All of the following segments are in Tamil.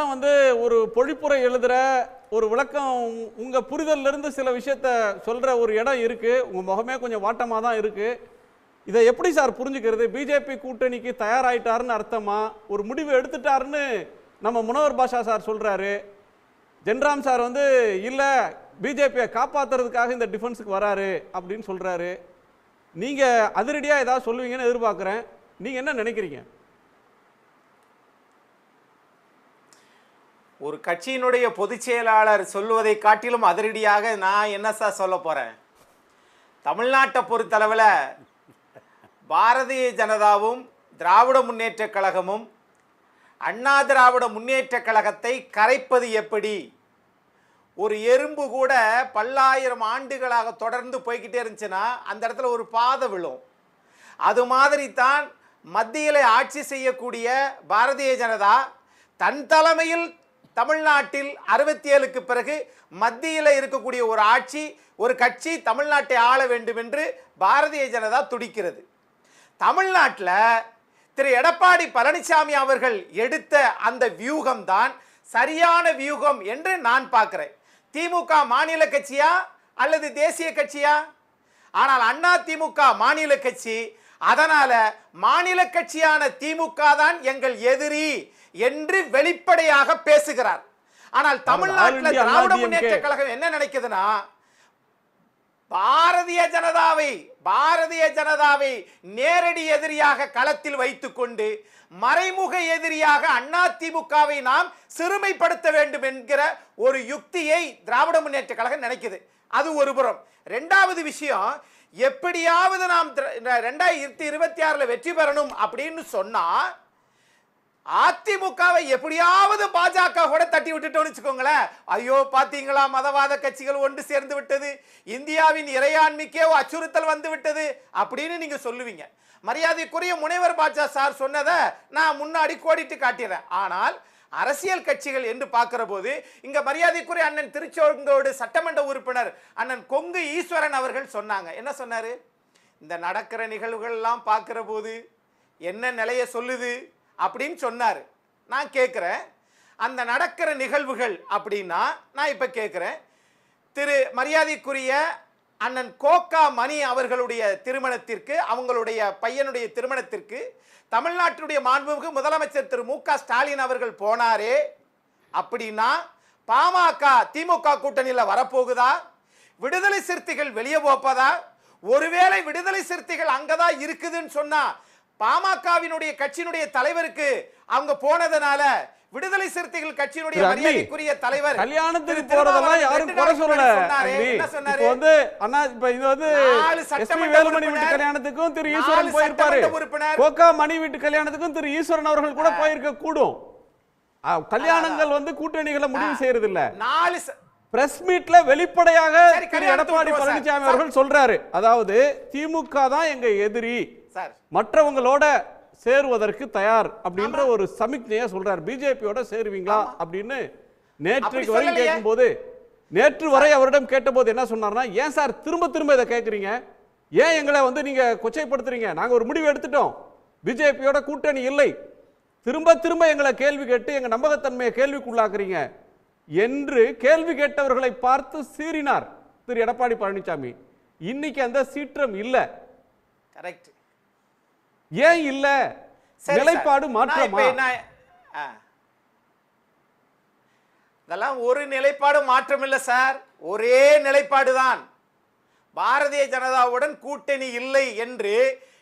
தான் வந்து ஒரு பொழிப்புரை எழுதுற ஒரு விளக்கம் உங்க புரிதல்ல இருந்து சில விஷயத்த சொல்ற ஒரு இடம் இருக்கு. உங்க முகமே கொஞ்சம் வாட்டமா தான் இருக்கு. இதை எப்படி சார் புரிஞ்சுக்கிறது? பிஜேபி கூட்டணிக்கு தயாராயிட்டாருன்னு அர்த்தமா? ஒரு முடிவு எடுத்துட்டாருன்னு நம்ம முனவர் பாஷா சார் சொல்றாரு. ஜென்ராம் சார் வந்து இல்ல பிஜேபியை காப்பாத்துறதுக்காக இந்த டிஃபென்ஸுக்கு வராரு அப்படின்னு சொல்றாரு. நீங்க அதிரடியா ஏதாவது சொல்லுவீங்கன்னு எதிர்பார்க்கிறேன். நீங்க என்ன நினைக்கிறீங்க? ஒரு கட்சியினுடைய பொதுச் செயலாளர் சொல்லுவதை காட்டிலும் அதிரடியாக நான் என்ன சார் சொல்ல போறேன்? தமிழ்நாட்டை பொறுத்தளவில் பாரதிய ஜனதாவும் திராவிட முன்னேற்ற கழகமும் அண்ணா திராவிட முன்னேற்ற கழகத்தை கரைப்பது எப்படி? ஒரு எறும்பு கூட பல்லாயிரம் ஆண்டுகளாக தொடர்ந்து போய்கிட்டே இருந்துச்சுன்னா அந்த இடத்துல ஒரு பாதை விழும். அது மாதிரி தான் மத்தியில் ஆட்சி செய்யக்கூடிய பாரதிய ஜனதா தன் தலைமையில் தமிழ்நாட்டில் 67க்கு பிறகு மத்தியில் இருக்கக்கூடிய ஒரு ஆட்சி, ஒரு கட்சி தமிழ்நாட்டை ஆள வேண்டும் என்று பாரதிய ஜனதா துடிக்கிறது. தமிழ்நாட்டில் திரு எடப்பாடி பழனிசாமி அவர்கள் எடுத்த அந்த வியூகம் தான் சரியான வியூகம் என்று நான் பார்க்கிறேன். திமுக மாநில கட்சியா அல்லது தேசிய கட்சியா? ஆனால் அண்ணா திமுக மாநில கட்சி. அதனால மாநில கட்சியான திமுக தான் எங்கள் எதிரி என்று வெளிப்படையாக பேசுகிறார். ஆனால் தமிழ்நாட்டில் திராவிட முன்னேற்ற கழகம் என்ன நினைக்குதுன்னா, பாரதிய ஜனதாவை நேரடி எதிரியாக களத்தில் வைத்துக் கொண்டு மறைமுக எதிரியாக அண்ணா திமுகவை நாம் சிறுமைப்படுத்த வேண்டும் என்கிற ஒரு யுக்தியை திராவிட முன்னேற்ற கழகம் நினைக்குது. அது ஒரு புறம். இரண்டாவது விஷயம், எப்படியாவது நாம் 2026 வெற்றி பெறணும் அப்படின்னு சொன்னா அதிமுகவை எப்படியாவது பாஜக கூட தட்டி விட்டுட்டோம்னு வச்சுக்கோங்களேன். ஐயோ பாத்தீங்களா, மதவாத கட்சிகள் ஒன்று சேர்ந்து விட்டது, இந்தியாவின் இறையாண்மைக்கே அச்சுறுத்தல் வந்து விட்டது அப்படின்னு நீங்க சொல்லுவீங்க. மரியாதைக்குரிய முனைவர் பாட்சா சார் சொன்னதை நான் முன்னாடி கோடிட்டு காட்டிடுறேன். ஆனால் அரசியல் கட்சிகள் என்று பார்க்கிற போது இங்க மரியாதைக்குரிய அண்ணன் திருச்செங்கோடு சட்டமன்ற உறுப்பினர் அண்ணன் கொங்கு ஈஸ்வரன் அவர்கள் சொன்னாங்க. என்ன சொன்னாரு? இந்த நடக்கிற நிகழ்வுகள் எல்லாம் பார்க்கிற போது என்ன நிலைய சொல்லுது அப்படின்னு சொன்னாரு. நான் கேட்கிறேன், அந்த நடக்கிற நிகழ்வுகள் அப்படின்னா நான் இப்ப கேட்கிறேன், திரு மரியாதைக்குரிய அண்ணன் கோகா மணி அவர்களுடைய திருமணத்திற்கு, அவங்களுடைய பையனுடைய திருமணத்திற்கு தமிழ்நாட்டுடைய மாண்புமிகு முதலமைச்சர் திரு மு.க. ஸ்டாலின் அவர்கள் போனாரே, அப்படின்னா பாமக திமுக கூட்டணியில் வரப்போகுதா? விடுதலை சிறுத்தைகள் வெளியே போப்பதா? ஒருவேளை விடுதலை சிறுத்தைகள் அங்கதான் இருக்குதுன்னு சொன்னா பாமகவினுடைய கட்சியினுடைய தலைவருக்கு அவங்க போனதனால விடுதலை சிறுத்தைகள் கட்சியினுடைய மரியாதைக்குரிய தலைவர் கல்யாணத்துக்கு போறதெல்லாம் யாரும் குறை சொல்லல. இப்போ வந்து அண்ணா இப்ப இது வந்து எஸ்பி வேலுமணி வீட்டு கல்யாணத்துக்கும் திரு ஈஸ்வரன் போயிருப்பாரு, கோகா மணி வீட்டு கல்யாணத்துக்கும் திரு ஈஸ்வரன் அவர்கள் கூட போயிருக்க கூடும். கல்யாணங்கள் வந்து கூட்டணிகளை முடிவு செய்யறது இல்ல. பிரஸ் மீட்ல வெளிப்படையாக திரு எடப்பாடி பழனிசாமி அவர்கள் சொல்றாரு, அதாவது திமுக தான் எங்க எதிரி, மற்றவங்களோட சேருவதற்கு தயார் அப்படின்ற ஒரு சமிக்ஞையா சொல்றாரு. பிஜேபியோட சேருவீங்களா அப்படின்னு நேற்றைக்கு வரை கேட்கும்போது, நேற்று வரை அவரிடம் கேட்டபோது என்ன சொன்னார்னா, ஏன் சார் திரும்ப திரும்ப இதை கேட்குறீங்க, ஏன் எங்களை வந்து நீங்க கொச்சைப்படுத்துறீங்க, நாங்க ஒரு முடிவு எடுத்துட்டோம், பிஜேபியோட கூட்டணி இல்லை, திரும்ப திரும்ப எங்களை கேள்வி கேட்டு எங்க நம்பகத்தன்மையை கேள்விக்குள்ளாக்குறீங்க என்று கேள்வி கேட்டவர்களை பார்த்து சீறினார் திரு எடப்பாடி பழனிசாமி. இன்னைக்கு அந்த சீற்றம் இல்ல. கரெக்ட். ஏன் இல்ல? நிலைப்பாடு மாற்றமா? இதெல்லாம் ஒரு நிலைப்பாடு மாற்றம் இல்ல சார், ஒரே நிலைப்பாடு தான். பாரதிய ஜனதாவுடன் கூட்டணி இல்லை என்று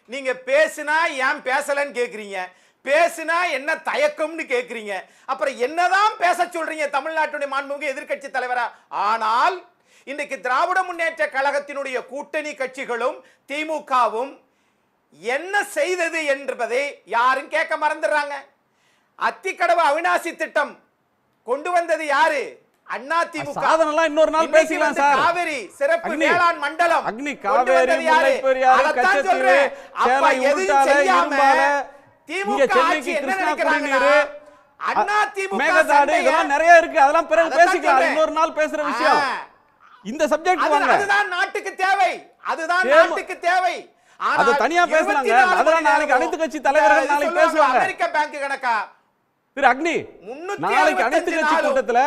நீங்க பேசினா ஏன் பேசலன்னு கேக்குறீங்க, பேசினா என்ன தயக்கம்னு கேக்குறீங்க, அப்புறம் என்னதான் பேச சொல்றீங்க தமிழ்நாட்டுடைய மாண்புமிகு எதிர்க்கட்சி தலைவரா? ஆனால் இன்றைக்கு திராவிட முன்னேற்ற கழகத்தினுடைய கூட்டணி கட்சிகளும் திமுகவும் என்ன செய்தது என்பதை யாரும் கேட்க மறந்துடுறாங்க. அத்திக்கடவு அவிநாசி திட்டம் கொண்டு வந்தது யாரு? அண்ணா திமுக. அதெல்லாம் இன்னொரு நாள் பேசலாம் சார். காவேரி சிறப்பு வேளாண் மண்டலம், அக்னி காவேரி முல்லை பெரியாறு கச்சத்தீவு சேலை உருட்டாலை இரும்பாலை திமுக ஆட்சி என்ன நினைக்கிறாங்க? அண்ணா திமுக மேகதாடு இதெல்லாம் நிறைய இருக்கு, அதெல்லாம் பிறகு பேசிக்கலாம், இன்னொரு நாள் பேசுற விஷயம். இந்த சப்ஜெக்ட் வாங்க. அதுதான் நாட்டுக்கு தேவை, அதுதான் நாட்டுக்கு தேவை. அது தனியா பேசுறாங்க, அதெல்லாம் நாளைக்கு அனைத்து கட்சி தலைவர்கள் நாளைக்கு பேசுவாங்க. அமெரிக்க பேங்க் கணக்கா திரு அக்னி, நாளைக்கு அனைத்து கட்சி கூட்டத்துல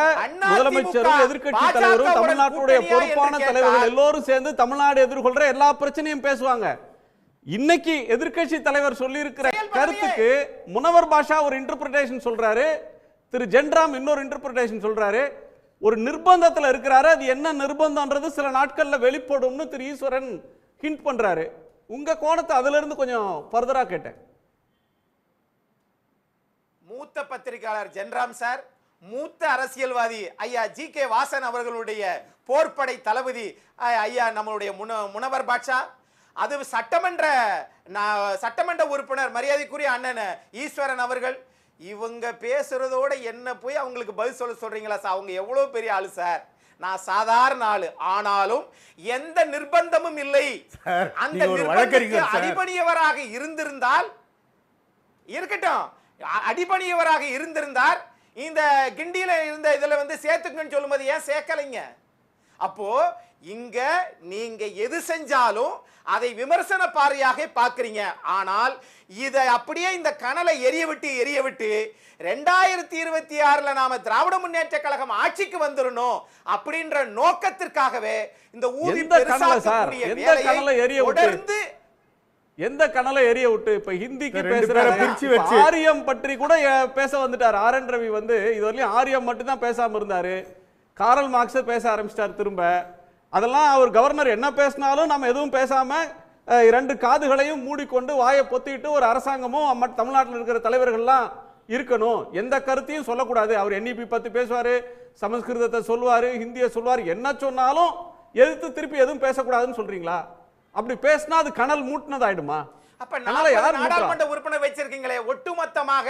முதலமைச்சரும் எதிர்க்கட்சி தலைவரும் தமிழ்நாட்டுடைய பொறுப்பான தலைவர்கள் எல்லோரும் சேர்ந்து தமிழ்நாடு எதிர்கொள்ற எல்லா பிரச்சனையும் பேசுவாங்க. இன்னைக்கு எதிர்க்கட்சி தலைவர் சொல்லி இருக்கிற கருத்துக்கு முனவர் பாஷா ஒரு இன்டர்பிரேஷன் சொல்றாரு, திரு ஜென்ராம் இன்னொரு இன்டர்பிரேஷன் சொல்றாரு. ஒரு நிர்பந்தத்துல இருக்கிறாரு, அது என்ன நிர்பந்தம்ன்றது சில நாட்கள்ல வெளிப்படும்னு திரு ஈஸ்வரன் ஹிண்ட் பண்றாரு. உங்க கோணத்தை அதுல இருந்து கொஞ்சம் ஃபர்தரா கேட்டேன். மூத்த பத்திரிகையாளர் ஜென்ராம் சார், மூத்த அரசியல்வாதி ஐயா ஜி.கே. வாசன் அவர்களுடைய போர்ப்படை தளபதி ஐயா நம்மளுடைய முனவர் பாட்ஷா, அது சட்டமன்ற உறுப்பினர் மரியாதைக்குரிய அண்ணன் ஈஸ்வரன் அவர்கள், இவங்க பேசுறதோட என்ன போய் அவங்களுக்கு பதில் சொல்றீங்களா சார்? அவங்க எவ்வளவு பெரிய ஆளு சார், நான் சாதாரண ஆளு, ஆனாலும் எந்த நிர்பந்தமும் இல்லை. அந்த நிர்பந்தத்துக்கு அடிபணியவராக இருந்திருந்தால் இருக்கட்டும், அடிபணியவராக இருந்திருந்தார் இந்த கிண்டியில இருந்த இதுல வந்து சேர்த்துக்கணும்னு சொல்லும்போது ஏன் சேர்க்கலைங்க? அப்போ இங்க நீங்க எது செஞ்சாலும் அதை விமர்சன பார்வையாக பார்க்கிறீங்க. ஆனால் இதை அப்படியே இந்த கனலை எரிய விட்டு 2026 நாம திராவிட முன்னேற்ற கழகம் ஆட்சிக்கு வந்துடணும் அப்படின்ற நோக்கத்திற்காகவே இந்த ஊதி பெருசாக்கக்கூடிய வேலையை தொடர்ந்து எந்த கனலை எரிய விட்டு இப்ப ஹிந்திக்கு பேசுறாரு, ஆரியம் பற்றி கூட பேச வந்துட்டார். ஆர்.என். ரவி வந்து இதுவரையும் ஆரியம் மட்டும் தான் பேசாம இருந்தாரு, காரல் மார்க்ஸ் பேச ஆரம்பிச்சிட்டார் திரும்ப. அதெல்லாம் அவர் கவர்னர் என்ன பேசினாலும் நம்ம எதுவும் பேசாம 2 காதுகளையும் மூடிக்கொண்டு வாயை பொத்திட்டு ஒரு அரசாங்கமும் தமிழ்நாட்டில் இருக்கிற தலைவர்கள்லாம் இருக்கணும், எந்த கருத்தையும் சொல்லக்கூடாது. அவர் NEP பத்தி பேசுவாரு, சமஸ்கிருதத்தை சொல்லுவாரு, ஹிந்தியை சொல்லுவாரு, என்ன சொன்னாலும் எதிர்த்து திருப்பி எதுவும் பேசக்கூடாதுன்னு சொல்றீங்களா? அப்படி பேசினா அது கனல் மூட்டினது ஆயிடுமா? அப்ப நாடாளுமன்ற உறுப்பினர் வச்சிருக்கீங்களே, ஒட்டுமொத்தமாக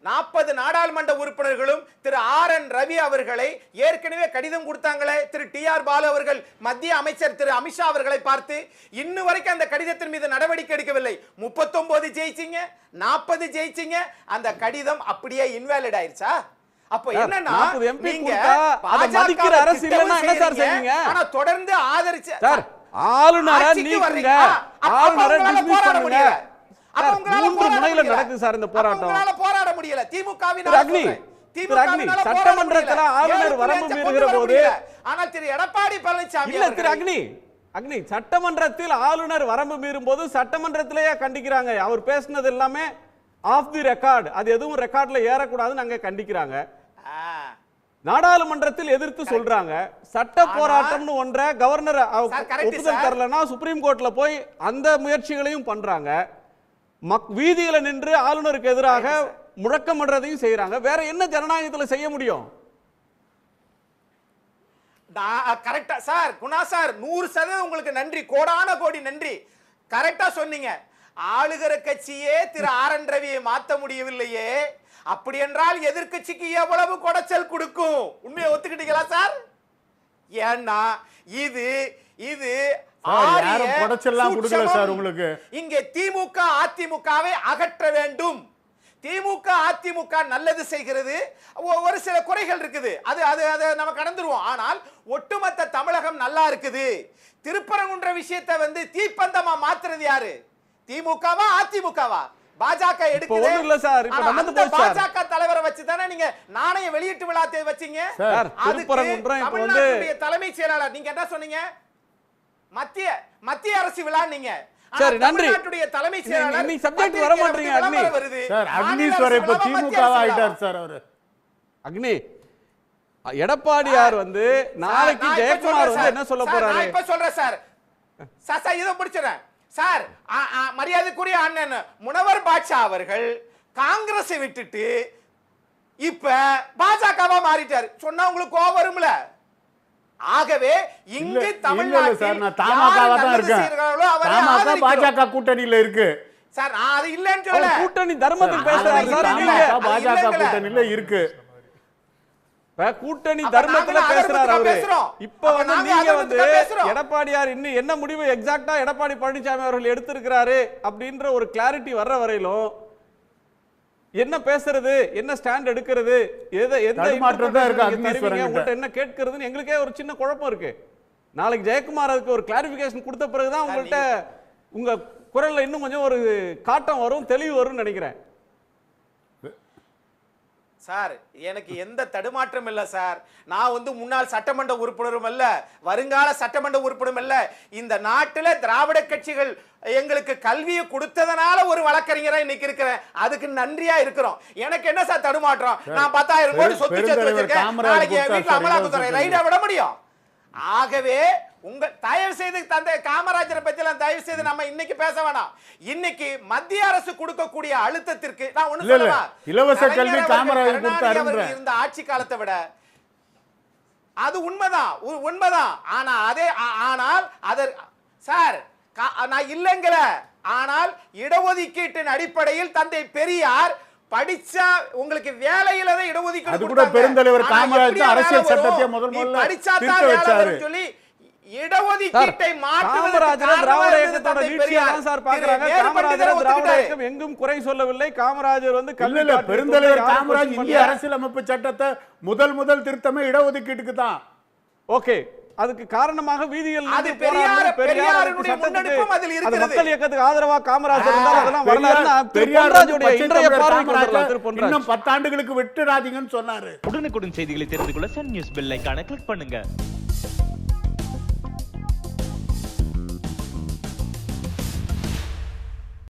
40 நாடாளுமன்ற உறுப்பினர்களும் திரு ஆர்.என். ரவி அவர்களை ஏற்கனவே கடிதம் கொடுத்தாங்களே, திரு டி.ஆர். பாலு அவர்கள் மத்திய அமைச்சர் திரு அமித்ஷா அவர்களை பார்த்து இன்னும் வரைக்கும் அந்த கடிதத்தின் மீது நடவடிக்கை எடுக்கவில்லை. 39 ஜெயிச்சிங்க, 40 ஜெயிச்சிங்க, அந்த கடிதம் அப்படியே இன்வாலிட் ஆயிருச்சா? அப்போ என்னன்னா நீங்க மதிக்கிற அரசியல்னா என்ன சார் செய்வீங்க? ஆனா தொடர்ந்து ஆதரிச்சு சார் ஆளுநரை நீக்குங்க, ஆளுநரை டிஸ்மிஸ் பண்ணுங்க. அப்ப உங்களால முனையில நடக்குது சார் இந்த போராட்டம். உங்களால போராட முடியல. திமுகவினால சட்டமன்றத்தில் ஆளுநர் வரம்பு மீறுகிற போது, ஆனால் திரு எடப்பாடி பழனிசாமி இல்ல திரு அக்னி சட்டமன்றத்தில் ஆளுநர் வரம்பு மீறும் போது சட்டமன்றத்திலேயே கண்டிக்கிறாங்க. அவர் பேசினது எல்லாமே ஆஃப் தி ரெக்கார்ட், அது எதுவும் ரெக்கார்ட்ல ஏறக்கூடாதுன்னு அங்க கண்டிக்கிறாங்க. நாடாளுமன்றத்தில் எதிர்த்து சொல்றாங்க. சட்ட போராட்டம்னு ஒன்றை கவர்னர் ஒப்புதல் தரலன்னா சுப்ரீம் கோர்ட்ல போய் அந்த முயற்சிகளையும் பண்றாங்க. வீதியில நின்று ஆளுநருக்கு எதிராக முழக்கம் பண்றதையும் செய்யறாங்க. வேற என்ன ஜனநாயகத்தில் செய்ய முடியும்? கரெக்டா சார், குணா சார் 100% உங்களுக்கு நன்றி, கோடான கோடி நன்றி. கரெக்டா சொன்னீங்க. ஆளுகிற கட்சியே திரு ஆர்.என். ரவியை மாத்த முடியவில்லையே, அப்படி என்றால் எதிர்க்கட்சிக்கு எவ்வளவு கொடைச்சல் கொடுக்கும்? உண்மையை ஒத்துக்கிட்டீங்களா சார்? ஏன்னா இது இங்கே திமுக அதிமுகவை அகற்ற வேண்டும். திமுக அதிமுக நல்லது செய்கிறது, ஒரு சில குறைகள் இருக்குது, அது நம்ம கடந்துருவோம். ஆனால் ஒட்டுமொத்த தமிழகம் நல்லா இருக்குது. திருப்பரங்குன்ற விஷயத்தை வந்து தீப்பந்தமா மாத்துறது யாரு? திமுகவா அதிமுகவா? பாஜக எடுக்குது. பாஜக தலைவரை வச்சுதானே நீங்க நாணய வெளியீட்டு விழாத்தை வச்சீங்க. தமிழ்நாட்டுடைய தலைமைச் செயலாளர் நீங்க என்ன சொன்னீங்க? மத்திய அரசு விழா. நீங்க சரி நன்றி. தமிழ்நாட்டுடைய தலைமைச் செயலாளர் நீ சப்ஜெக்ட் வர மாட்டீங்க. அக்னீஸ்வரர் இப்ப திமுக ஆயிட்டார் சார். அவரு எடப்பாடியார் வந்து நாளைக்கு ஜெயக்குமார் வந்து என்ன சொல்ல போறாரு? நான் இப்ப சொல்றேன் சார். சார் இத முடிச்சறேன் சார். மரியாதைக்குரிய அண்ணன் முனவர் பாட்ஷா அவர்கள் காங்கிரஸை விட்டுட்டு இப்ப பாஜகவா மாறிட்டார். சொன்னா உங்களுக்கு கோபம் வரும்ல? ஆகவே இங்கு தமிழ்நாட்டில் பாஜக கூட்டணியில இருக்கு சார். நான் அது இல்லன்னு சொல்ல, கூட்டணி தர்மத்துக்கு பேசுறாங்க சார். பாஜக கூட்டணியில இருக்கு, கூட்டணி தர்மத்துல பேசுறாரு அவரு. இப்ப வந்து நீங்க வந்து எடப்பாடியார் இன்னும் என்ன முடிவு எக்ஸாக்ட்டா எடப்பாடி பழனிசாமி அவர்கள் எடுத்திருக்கிறாரு அப்படின்ற ஒரு கிளாரிட்டி வர்ற வரையிலும் என்ன பேசுறது, என்ன ஸ்டாண்ட் எடுக்கிறது, என்ன கேட்கிறதுன்னு எங்களுக்கே ஒரு சின்ன குழப்பம் இருக்கு. நாளைக்கு ஜெயக்குமார் அதுக்கு ஒரு கிளாரிபிகேஷன் கொடுத்த பிறகுதான் உங்கள்கிட்ட உங்க குரல்ல இன்னும் கொஞ்சம் ஒரு காட்டம் வரும், தெளிவு வரும்னு நினைக்கிறேன். சார் எனக்கு எந்த தடுமாற்றம் இல்லை சார். நான் வந்து முன்னாள் சட்டமன்ற உறுப்பினரும் அல்ல, வருங்கால சட்டமன்ற உறுப்பினரும் அல்ல. இந்த நாட்டில் திராவிட கட்சிகள் எங்களுக்கு கல்வியை கொடுத்ததனால ஒரு வழக்கறிஞரா இன்னைக்கு இருக்கிறேன். அதுக்கு நன்றியா இருக்கிறோம். எனக்கு என்ன சார் தடுமாற்றம்? நான் 10,000 கோடி சொத்து சேர்த்து வச்சிருக்கேன். நாளைக்கு என் வீட்டில் அமலாக்கத்துறை ரைடா விட முடியும்? ஆகவே உங்க தயவு செய்து தந்தை காமராஜரை பத்தி தயவு செய்து நம்ம இன்னைக்கு பேச வேணாம். இன்னைக்கு மத்திய அரசு கொடுக்கக்கூடிய அழுத்தத்திற்கு நான் ஒண்ணு சொல்லவா, இலவச கல்வி காமராஜர் கொடுத்தாரு இருந்த ஆட்சி காலத்தை விட அது உண்மைதான். ஆனால் சார் நான் இல்லைங்கல. ஆனால் இடஒதுக்கீட்டின் அடிப்படையில் தந்தை பெரியார் படிச்சா உங்களுக்கு வேலையில தான் இடஒதுக்கீடு அது கூட பெருந்தலைவர் காமராஜர் அரசியல் சட்டத்தை முதல்ல திருத்த வச்சாரு. சொல்லி இடஒதுக்கீட்டை திராவிட இயக்கத்தோட வீழ்ச்சியா தான் சார் பாக்குறாங்க. காமராஜர் திராவிட இயக்கம் எங்கும் குறை சொல்லவில்லை. காமராஜர் வந்து கல்வியில பெருந்தலைவர் காமராஜர் இந்திய அரசியலமைப்பு சட்டத்தை முதல் திருத்தமே இடஒதுக்கீட்டுக்கு தான். ஓகே, அதுக்கு காரணமாக வீதியில் மக்கள் இயக்கத்துக்கு ஆதரவா காமராஜர் இருந்தார். அதெல்லாம் வரலாறு. இன்றைய பார்வை இன்னும் 10 ஆண்டுகளுக்கு விட்டுறாதீங்கன்னு சொன்னாரு. உடனுக்குடன் செய்திகளை தெரிந்து கொள்ள சன் நியூஸ் பெல் ஐகானை கிளிக் பண்ணுங்க.